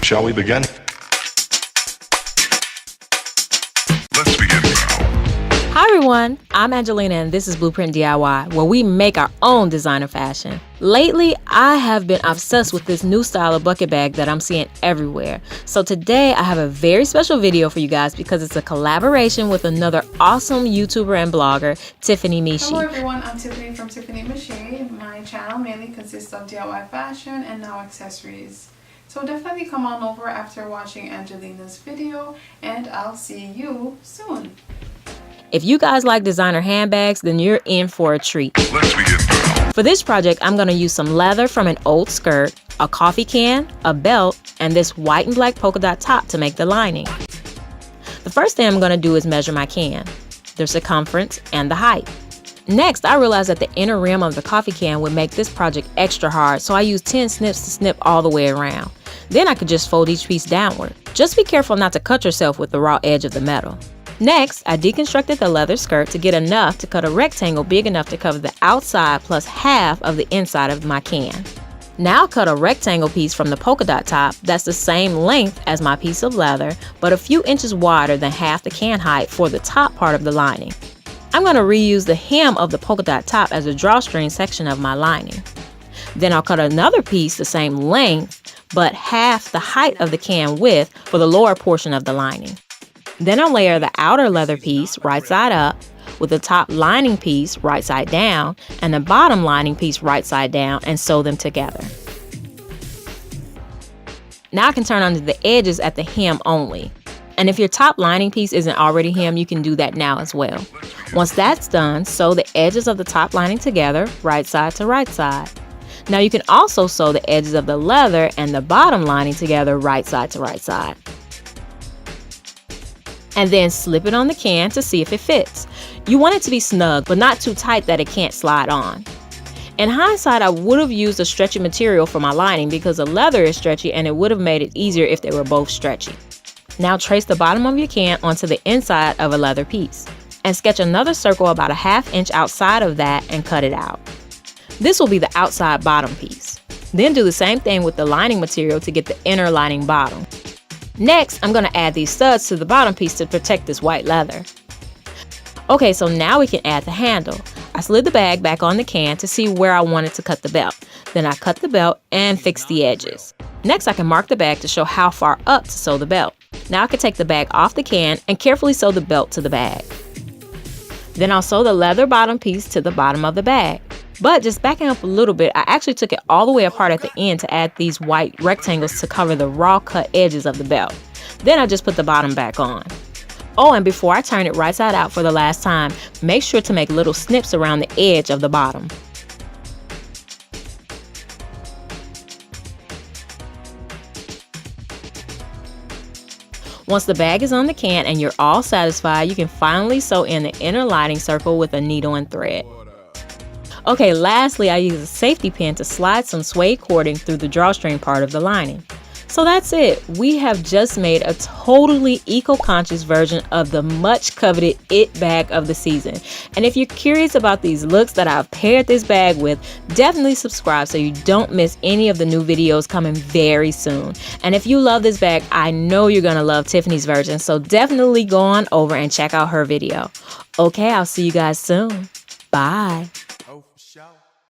Shall we begin? Let's begin now. Hi everyone, I'm Angelina and this is Blueprint DIY, where we make our own designer fashion. Lately, I have been obsessed with this new style of bucket bag that I'm seeing everywhere. So today I have a very special video for you guys because it's a collaboration with another awesome YouTuber and blogger, Tiffany Mishi. Hello everyone, I'm Tiffany from Tiffany Mishi. My channel mainly consists of DIY fashion and now accessories. So definitely come on over after watching Angelina's video and I'll see you soon. If you guys like designer handbags, then you're in for a treat. Let's begin now. For this project, I'm going to use some leather from an old skirt, a coffee can, a belt, and this white and black polka dot top to make the lining. The first thing I'm going to do is measure my can, the circumference, and the height. Next, I realized that the inner rim of the coffee can would make this project extra hard, so I used 10 snips to snip all the way around. Then I could just fold each piece downward. Just be careful not to cut yourself with the raw edge of the metal. Next, I deconstructed the leather skirt to get enough to cut a rectangle big enough to cover the outside plus half of the inside of my can. Now cut a rectangle piece from the polka dot top that's the same length as my piece of leather, but a few inches wider than half the can height for the top part of the lining. I'm going to reuse the hem of the polka dot top as a drawstring section of my lining. Then I'll cut another piece the same length, but half the height of the can width for the lower portion of the lining. Then I'll layer the outer leather piece right side up with the top lining piece right side down and the bottom lining piece right side down and sew them together. Now I can turn on the edges at the hem only. And if your top lining piece isn't already hemmed, you can do that now as well. Once that's done, sew the edges of the top lining together right side to right side. Now you can also sew the edges of the leather and the bottom lining together right side to right side. And then slip it on the can to see if it fits. You want it to be snug, but not too tight that it can't slide on. In hindsight, I would have used a stretchy material for my lining because the leather is stretchy and it would have made it easier if they were both stretchy. Now trace the bottom of your can onto the inside of a leather piece and sketch another circle about a ½ inch outside of that and cut it out. This will be the outside bottom piece. Then do the same thing with the lining material to get the inner lining bottom. Next, I'm going to add these studs to the bottom piece to protect this white leather. Okay, so now we can add the handle. I slid the bag back on the can to see where I wanted to cut the belt. Then I cut the belt and fixed the edges. Next, I can mark the bag to show how far up to sew the belt. Now I can take the bag off the can and carefully sew the belt to the bag. Then I'll sew the leather bottom piece to the bottom of the bag. But just backing up a little bit, I actually took it all the way apart at the end to add these white rectangles to cover the raw cut edges of the belt. Then I just put the bottom back on. Oh, and before I turn it right side out for the last time, make sure to make little snips around the edge of the bottom. Once the bag is on the can and you're all satisfied, you can finally sew in the inner lining circle with a needle and thread. Okay, lastly, I use a safety pin to slide some suede cording through the drawstring part of the lining. So that's it. We have just made a totally eco-conscious version of the much coveted it bag of the season. And if you're curious about these looks that I've paired this bag with, definitely subscribe so you don't miss any of the new videos coming very soon. And if you love this bag, I know you're gonna love Tiffany's version, so definitely go on over and check out her video. Okay, I'll see you guys soon. Bye.